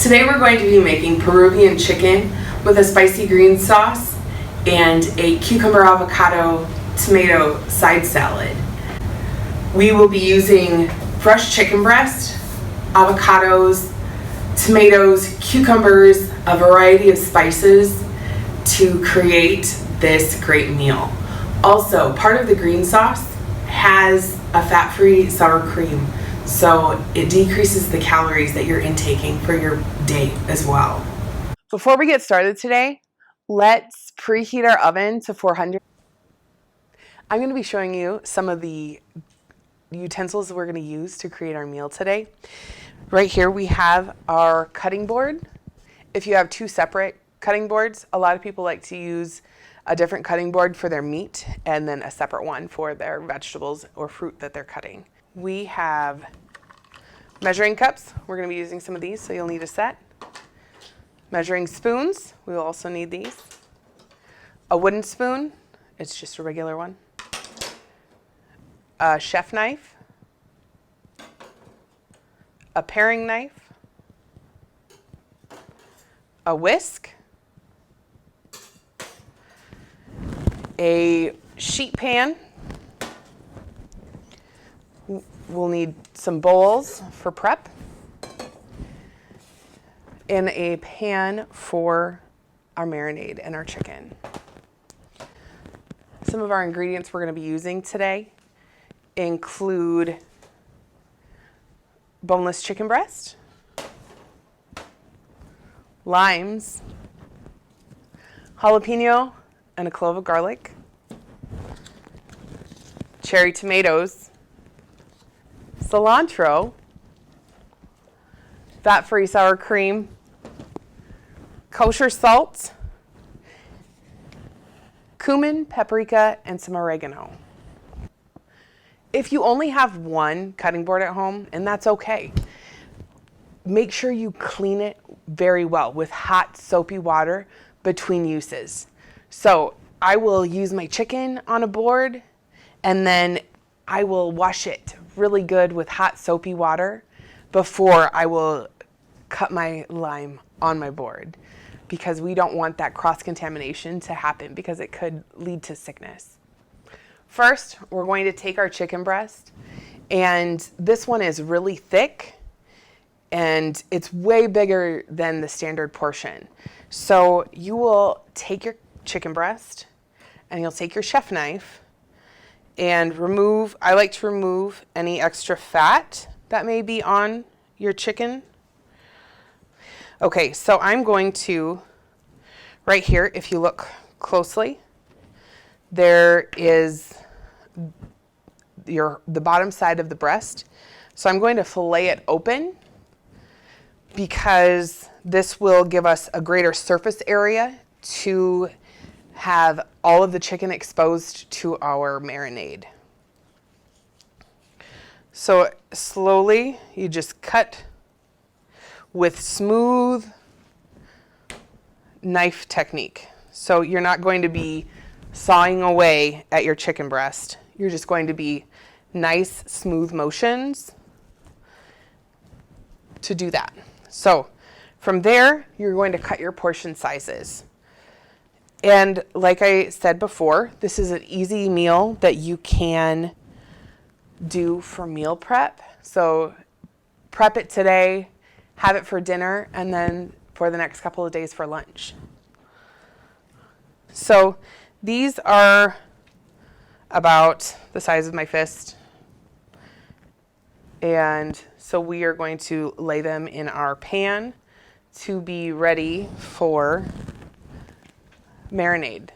Today we're going to be making Peruvian chicken with a spicy green sauce and a cucumber avocado tomato side salad. We will be using fresh chicken breast, avocados, tomatoes, cucumbers, a variety of spices to create this great meal. Also, part of the green sauce has a fat-free sour cream, so it decreases the calories that you're intaking for your day as well. Before we get started today, let's preheat our oven to 400. I'm going to be showing you some of the utensils we're going to use to create our meal today. Right here we have our cutting board. If you have two separate cutting boards, a lot of people like to use a different cutting board for their meat and then a separate one for their vegetables or fruit that they're cutting. We have measuring cups. We're going to be using some of these, so you'll need a set. Measuring spoons. We will also need these. A wooden spoon. It's just a regular one. A chef knife. A paring knife. A whisk. A sheet pan. We'll need some bowls for prep. And a pan for our marinade and our chicken. Some of our ingredients we're going to be using today include boneless chicken breast, limes, jalapeno and a clove of garlic, cherry tomatoes, cilantro, fat-free sour cream, kosher salt, cumin, paprika, and some oregano. If you only have one cutting board at home, and that's okay, make sure you clean it very well with hot soapy water between uses. So I will use my chicken on a board and then I will wash it really good with hot soapy water before I will cut my lime on my board, because we don't want that cross-contamination to happen because it could lead to sickness. First, we're going to take our chicken breast, and this one is really thick and it's way bigger than the standard portion. So you will take your chicken breast and you'll take your chef knife and remove, I like to remove any extra fat that may be on your chicken. Okay, so I'm going to, right here, if you look closely, there is the bottom side of the breast. So I'm going to fillet it open because this will give us a greater surface area to have all of the chicken exposed to our marinade. So slowly you just cut with smooth knife technique. So you're not going to be sawing away at your chicken breast. You're just going to be nice, smooth motions to do that. So from there, you're going to cut your portion sizes. And like I said before, this is an easy meal that you can do for meal prep. So prep it today, have it for dinner, and then for the next couple of days for lunch. So these are about the size of my fist. And so we are going to lay them in our pan to be ready for marinade.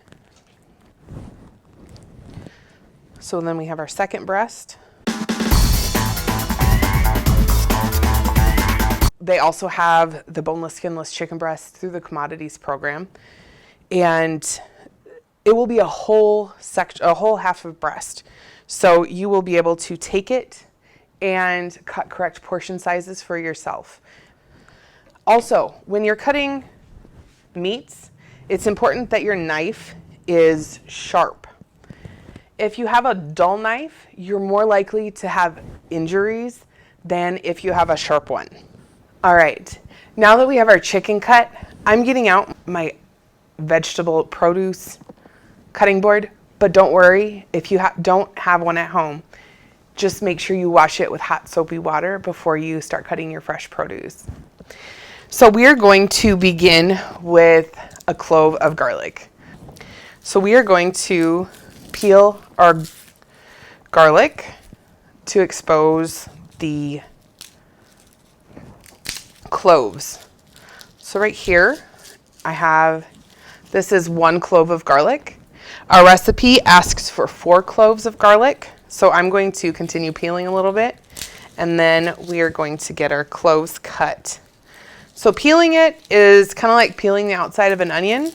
So then we have our second breast. They also have the boneless, skinless chicken breast through the commodities program. And it will be a whole half of breast. So you will be able to take it and cut correct portion sizes for yourself. Also, when you're cutting meats, it's important that your knife is sharp. If you have a dull knife, you're more likely to have injuries than if you have a sharp one. All right, Now that we have our chicken cut, I'm getting out my vegetable produce cutting board, but don't worry if you don't have one at home. Just make sure you wash it with hot soapy water before you start cutting your fresh produce. So we are going to begin with a clove of garlic. So we are going to peel our garlic to expose the cloves. So right here, this is 1 clove of garlic. Our recipe asks for 4 cloves of garlic. So I'm going to continue peeling a little bit, and then we are going to get our cloves cut. So peeling it is kind of like peeling the outside of an onion.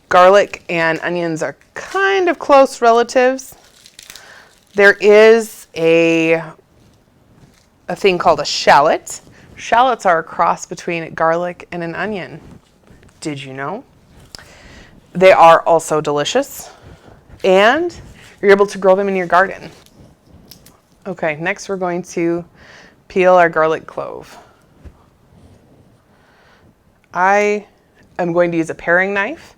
Garlic and onions are kind of close relatives. There is a thing called a shallot. Shallots are a cross between a garlic and an onion. Did you know? They are also delicious, and you're able to grow them in your garden. Okay, next we're going to peel our garlic clove. I am going to use a paring knife.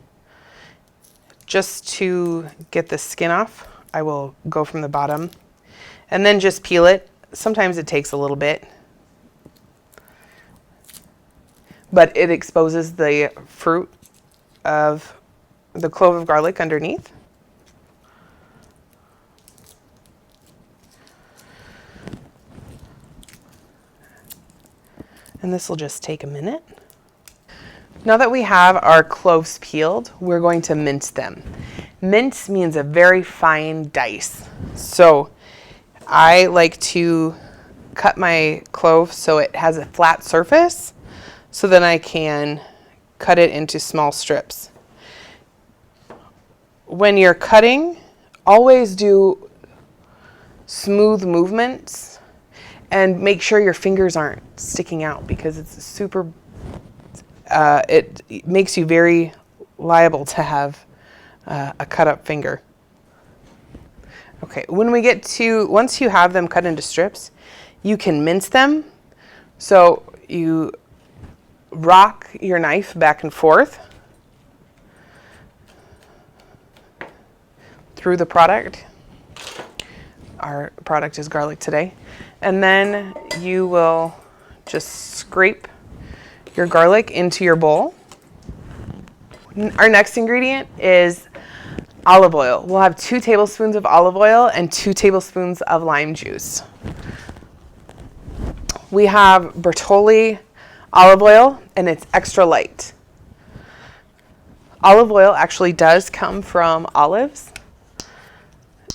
Just to get the skin off, I will go from the bottom and then just peel it. Sometimes it takes a little bit, but it exposes the fruit of the clove of garlic underneath. And this will just take a minute. Now that we have our cloves peeled, we're going to mince them. Mince means a very fine dice. So I like to cut my clove so it has a flat surface, so then I can cut it into small strips. When you're cutting, always do smooth movements and make sure your fingers aren't sticking out, because it's super it makes you very liable to have a cut up finger. Okay, once you have them cut into strips, you can mince them. So you rock your knife back and forth through the product. Our product is garlic today. And then you will just scrape your garlic into your bowl. Our next ingredient is olive oil. We'll have 2 tablespoons of olive oil and 2 tablespoons of lime juice. We have Bertolli olive oil, and it's extra light. Olive oil actually does come from olives,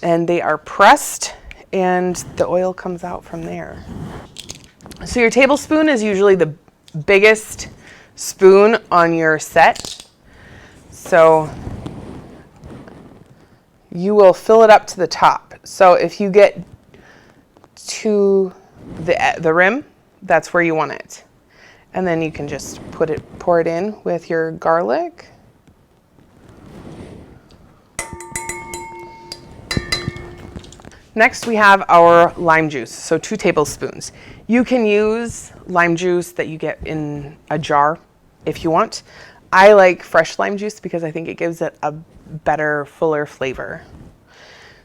and they are pressed, and the oil comes out from there. So your tablespoon is usually the biggest spoon on your set. So you will fill it up to the top. So if you get to the rim, that's where you want it. And then you can just pour it in with your garlic. Next, we have our lime juice, so 2 tablespoons. You can use lime juice that you get in a jar if you want. I like fresh lime juice because I think it gives it a better, fuller flavor.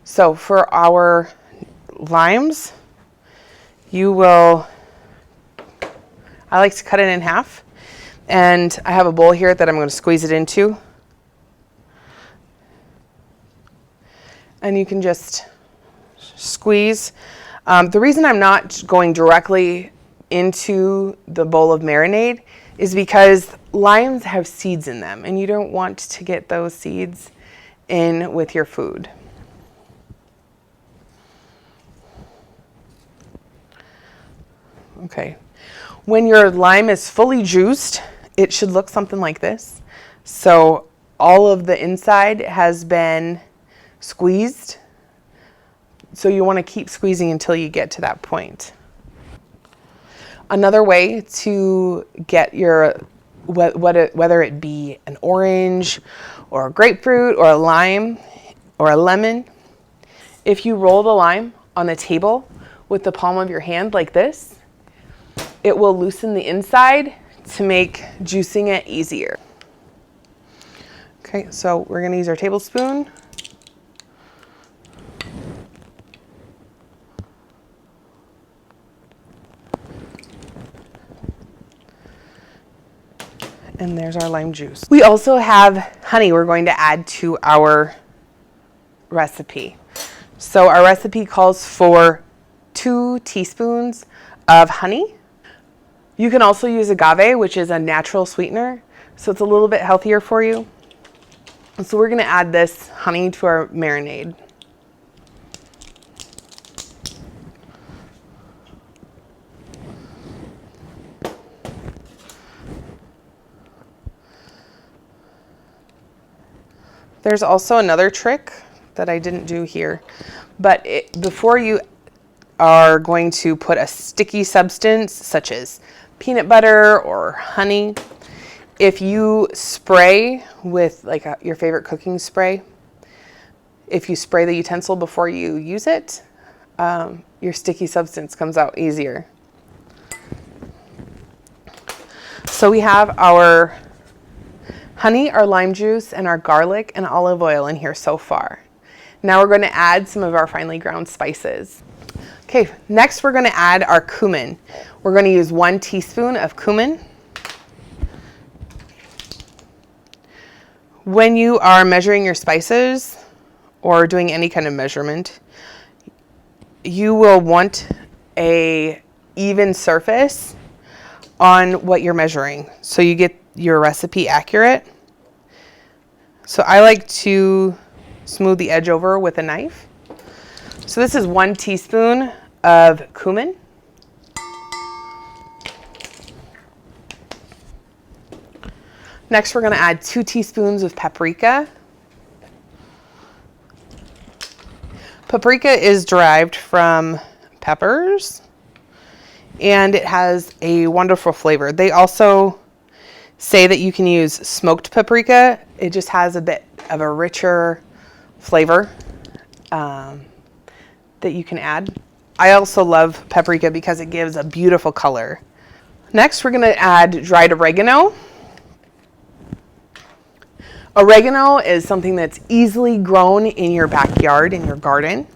So for our limes, I like to cut it in half, and I have a bowl here that I'm going to squeeze it into. And you can just squeeze. The reason I'm not going directly into the bowl of marinade is because limes have seeds in them, and you don't want to get those seeds in with your food. Okay. When your lime is fully juiced, it should look something like this. So all of the inside has been squeezed. So you want to keep squeezing until you get to that point. Another way to get your, whether it be an orange or a grapefruit or a lime or a lemon, if you roll the lime on the table with the palm of your hand like this, it will loosen the inside to make juicing it easier. Okay, so we're gonna use our tablespoon. And there's our lime juice. We also have honey we're going to add to our recipe. So our recipe calls for 2 teaspoons of honey. You can also use agave, which is a natural sweetener, so it's a little bit healthier for you. So we're gonna add this honey to our marinade. There's also another trick that I didn't do here, but before you are going to put a sticky substance such as peanut butter or honey, if you spray with like your favorite cooking spray, if you spray the utensil before you use it, your sticky substance comes out easier. So we have our honey, our lime juice, and our garlic and olive oil in here so far. Now we're going to add some of our finely ground spices. Okay, next we're going to add our cumin. We're going to use 1 teaspoon of cumin. When you are measuring your spices or doing any kind of measurement, you will want a even surface on what you're measuring so you get your recipe accurate. So I like to smooth the edge over with a knife. So this is 1 teaspoon of cumin. Next, we're going to add 2 teaspoons of paprika. Paprika is derived from peppers, and it has a wonderful flavor. They also say that you can use smoked paprika. It just has a bit of a richer flavor that you can add. I also love paprika because it gives a beautiful color. Next, we're going to add dried oregano. Oregano is something that's easily grown in your backyard, in your garden,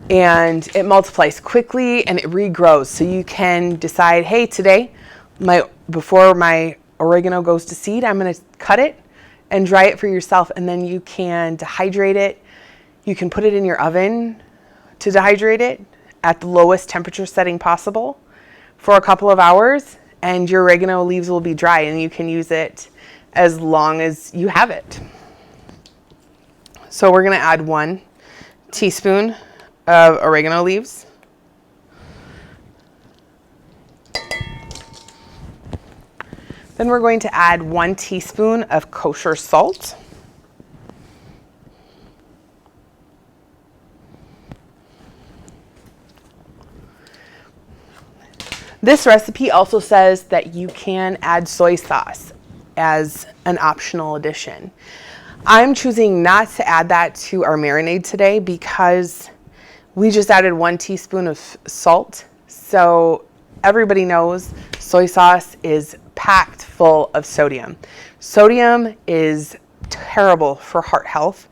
and it multiplies quickly and it regrows. So you can decide, hey, today, before my oregano goes to seed, I'm going to cut it and dry it for yourself, and then you can dehydrate it. You can put it in your oven to dehydrate it at the lowest temperature setting possible for a couple of hours, and your oregano leaves will be dry and you can use it as long as you have it. So we're going to add 1 teaspoon of oregano leaves. Then we're going to add 1 teaspoon of kosher salt. This recipe also says that you can add soy sauce as an optional addition. I'm choosing not to add that to our marinade today because we just added 1 teaspoon of salt. So everybody knows soy sauce is packed full of sodium. Sodium is terrible for heart health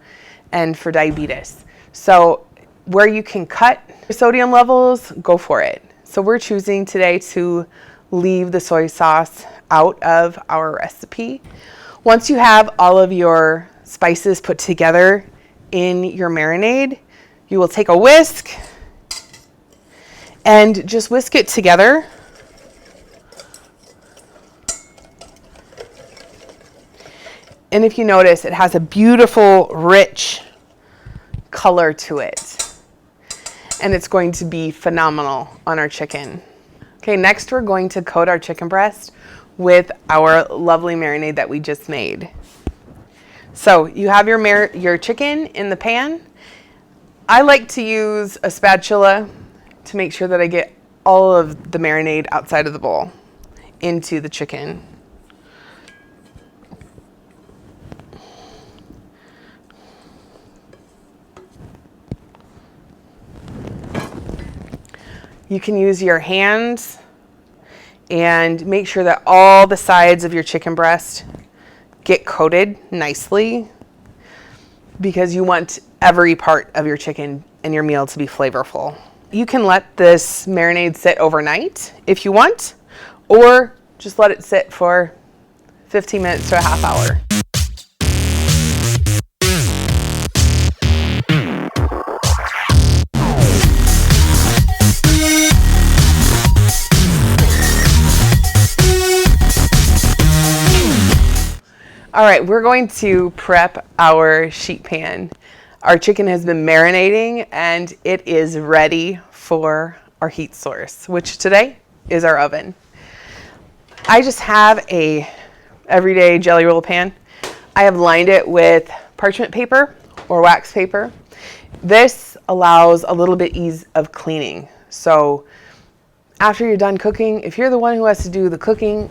and for diabetes. So where you can cut sodium levels, go for it. So we're choosing today to leave the soy sauce out of our recipe. Once you have all of your spices put together in your marinade, you will take a whisk and just whisk it together. And if you notice, it has a beautiful, rich color to it. And it's going to be phenomenal on our chicken. Okay, next we're going to coat our chicken breast with our lovely marinade that we just made. So you have your chicken in the pan. I like to use a spatula to make sure that I get all of the marinade outside of the bowl into the chicken. You can use your hands and make sure that all the sides of your chicken breast get coated nicely, because you want every part of your chicken and your meal to be flavorful. You can let this marinade sit overnight if you want, or just let it sit for 15 minutes to a half hour. All right, we're going to prep our sheet pan. Our chicken has been marinating and it is ready for our heat source, which today is our oven. I just have a everyday jelly roll pan. I have lined it with parchment paper or wax paper. This allows a little bit ease of cleaning. So after you're done cooking, if you're the one who has to do the cooking,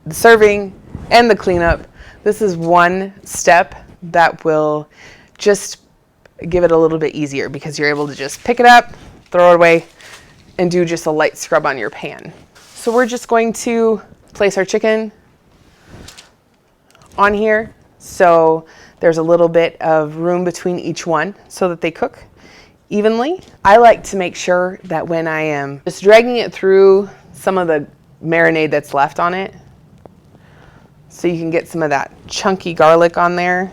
the serving, and the cleanup, this is one step that will just give it a little bit easier, because you're able to just pick it up, throw it away, and do just a light scrub on your pan. So we're just going to place our chicken on here so there's a little bit of room between each one so that they cook evenly. I like to make sure that when I am just dragging it through some of the marinade that's left on it, so you can get some of that chunky garlic on there.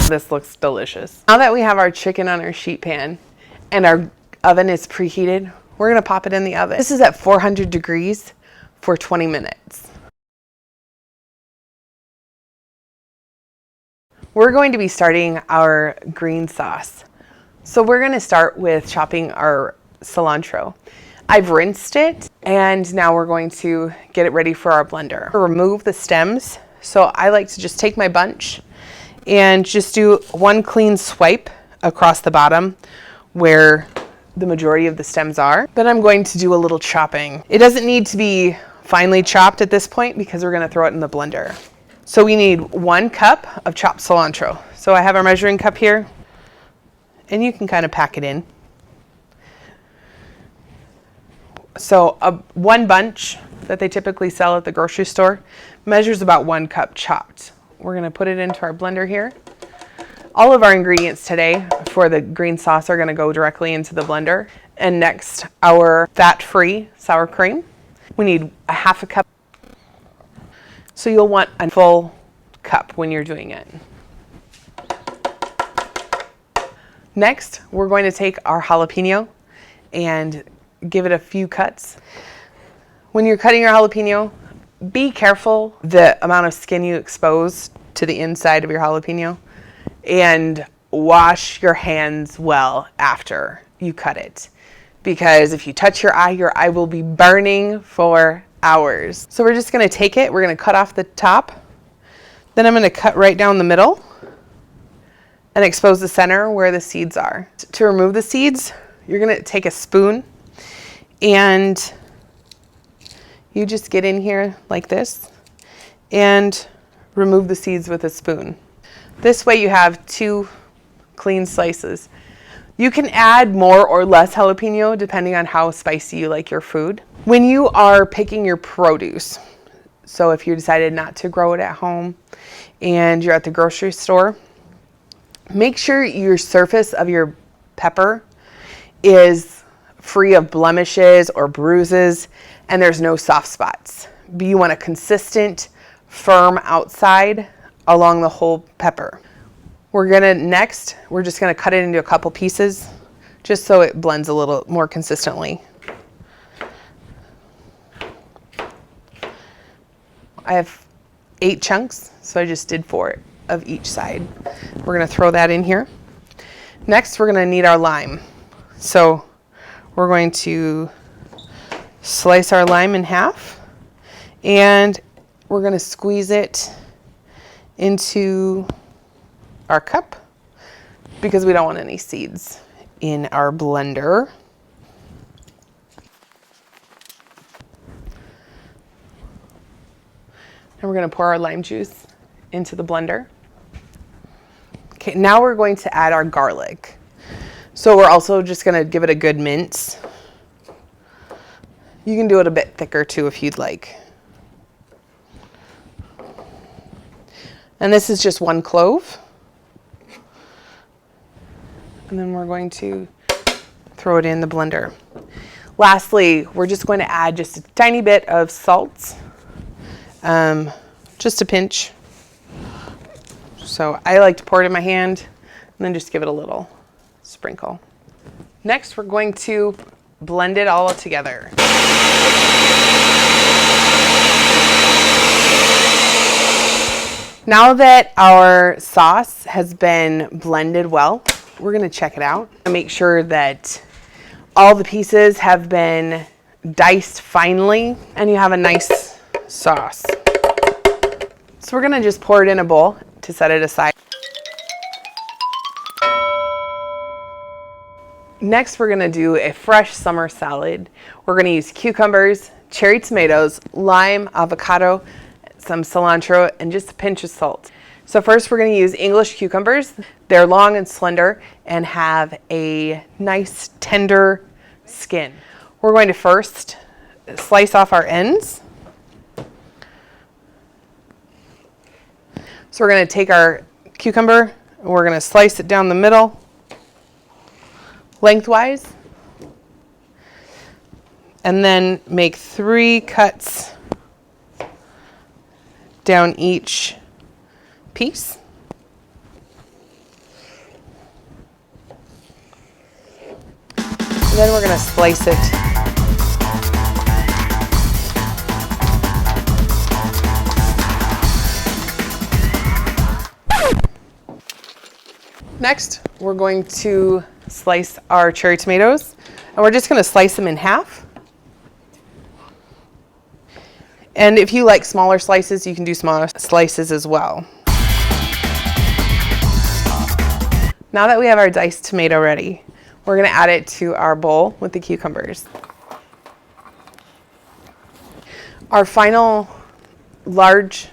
This looks delicious. Now that we have our chicken on our sheet pan and our oven is preheated, we're gonna pop it in the oven. This is at 400 degrees for 20 minutes. We're going to be starting our green sauce. So we're gonna start with chopping our cilantro. I've rinsed it, and now we're going to get it ready for our blender. Remove the stems. So I like to just take my bunch and just do one clean swipe across the bottom where the majority of the stems are. Then I'm going to do a little chopping. It doesn't need to be finely chopped at this point because we're gonna throw it in the blender. So we need 1 cup of chopped cilantro. So I have our measuring cup here, and you can kind of pack it in. So one bunch that they typically sell at the grocery store measures about 1 cup chopped. We're gonna put it into our blender here. All of our ingredients today for the green sauce are gonna go directly into the blender. And next, our fat-free sour cream. We need a 1/2 cup. So you'll want a full cup when you're doing it. Next, we're going to take our jalapeno and give it a few cuts. When you're cutting your jalapeno, be careful the amount of skin you expose to the inside of your jalapeno, and wash your hands well after you cut it, because if you touch your eye will be burning for hours. So we're just gonna take it, we're gonna cut off the top, then I'm gonna cut right down the middle and expose the center where the seeds are. To remove the seeds, you're gonna take a spoon and you just get in here like this and remove the seeds with a spoon. This way you have 2 clean slices. You can add more or less jalapeno depending on how spicy you like your food. When you are picking your produce, so if you decided not to grow it at home and you're at the grocery store, make sure your surface of your pepper is free of blemishes or bruises, and there's no soft spots. You want a consistent, firm outside along the whole pepper. We're just gonna cut it into a couple pieces just so it blends a little more consistently. I have 8 chunks, so I just did 4 of each side. We're gonna throw that in here. Next, we're gonna need our lime. So we're going to slice our lime in half, and we're gonna squeeze it into our cup because we don't want any seeds in our blender. And we're gonna pour our lime juice into the blender. Okay, now we're going to add our garlic. So we're also just gonna give it a good mince You can do it a bit thicker too if you'd like. And this is just 1 clove. And then we're going to throw it in the blender. Lastly, we're just going to add just a tiny bit of salt, just a pinch. So I like to pour it in my hand and then just give it a little sprinkle. Next, we're going to blend it all together. Now that our sauce has been blended well, we're going to check it out and make sure that all the pieces have been diced finely and you have a nice sauce. So we're going to just pour it in a bowl to set it aside. Next, we're going to do a fresh summer salad. We're going to use cucumbers, cherry tomatoes, lime, avocado, some cilantro, and just a pinch of salt. So first we're going to use English cucumbers. They're long and slender and have a nice tender skin. We're going to first slice off our ends. So we're going to take our cucumber and we're going to slice it down the middle, lengthwise, and then make 3 cuts down each piece. And then we're going to slice it. Next, we're going to slice our cherry tomatoes, and we're just going to slice them in half. And if you like smaller slices, you can do smaller slices as well. Now that we have our diced tomato ready, we're going to add it to our bowl with the cucumbers. Our final large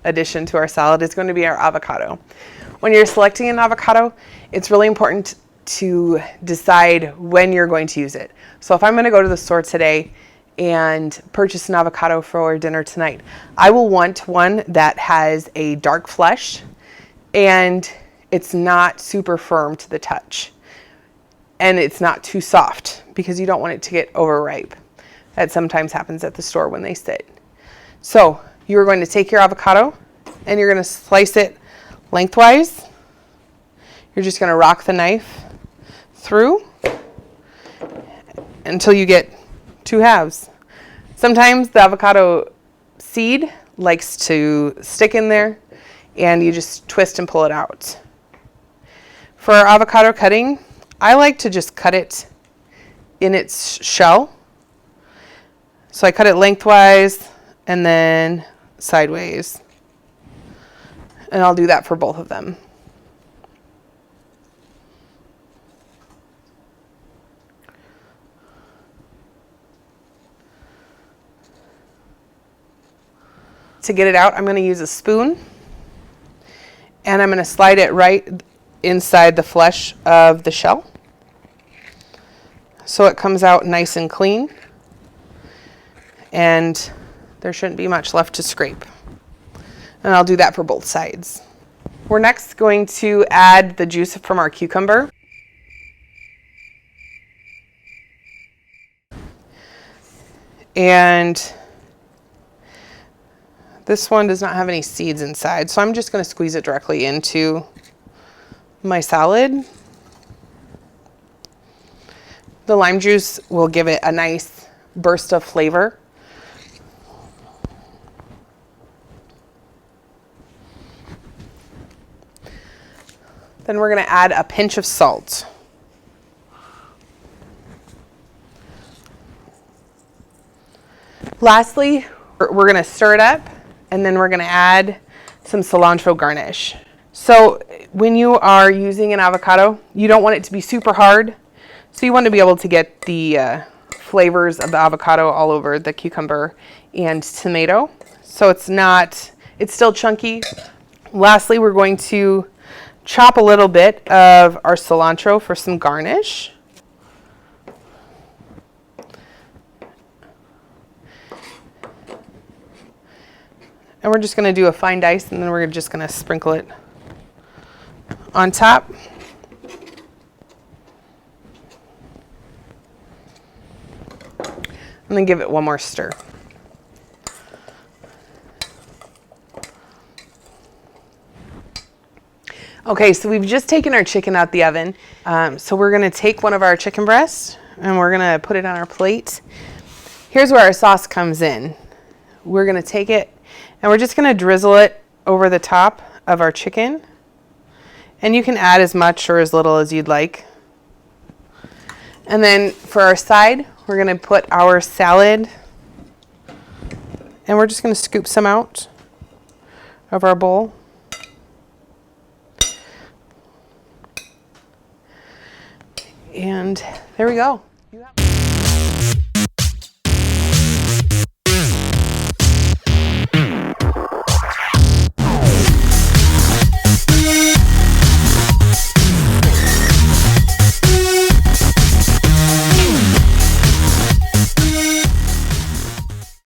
addition to our salad is going to be our avocado. When you're selecting an avocado, it's really important to decide when you're going to use it. So if I'm going to go to the store today and purchase an avocado for dinner tonight, I will want one that has a dark flesh and it's not super firm to the touch. And it's not too soft because you don't want it to get overripe. That sometimes happens at the store when they sit. So you're going to take your avocado and you're going to slice it lengthwise. You're just going to rock the knife through until you get 2 halves. Sometimes the avocado seed likes to stick in there and you just twist and pull it out. For our avocado cutting, I like to just cut it in its shell. So I cut it lengthwise and then sideways. And I'll do that for both of them. To get it out, I'm going to use a spoon and I'm going to slide it right inside the flesh of the shell so it comes out nice and clean and there shouldn't be much left to scrape. And I'll do that for both sides. We're next going to add the juice from our cucumber. And this one does not have any seeds inside, so I'm just going to squeeze it directly into my salad. The lime juice will give it a nice burst of flavor. Then we're going to add a pinch of salt. Lastly, we're going to stir it up and then we're going to add some cilantro garnish. So when you are using an avocado, you don't want it to be super hard. So you want to be able to get the flavors of the avocado all over the cucumber and tomato. So it's still chunky. Lastly, we're going to chop a little bit of our cilantro for some garnish. And we're just gonna do a fine dice, and then we're just gonna sprinkle it on top. And then give it one more stir. Okay, so we've just taken our chicken out the oven. So we're gonna take one of our chicken breasts and we're gonna put it on our plate. Here's where our sauce comes in. We're gonna take it and we're just gonna drizzle it over the top of our chicken. And you can add as much or as little as you'd like. And then for our side, we're gonna put our salad, and we're just gonna scoop some out of our bowl. And there we go.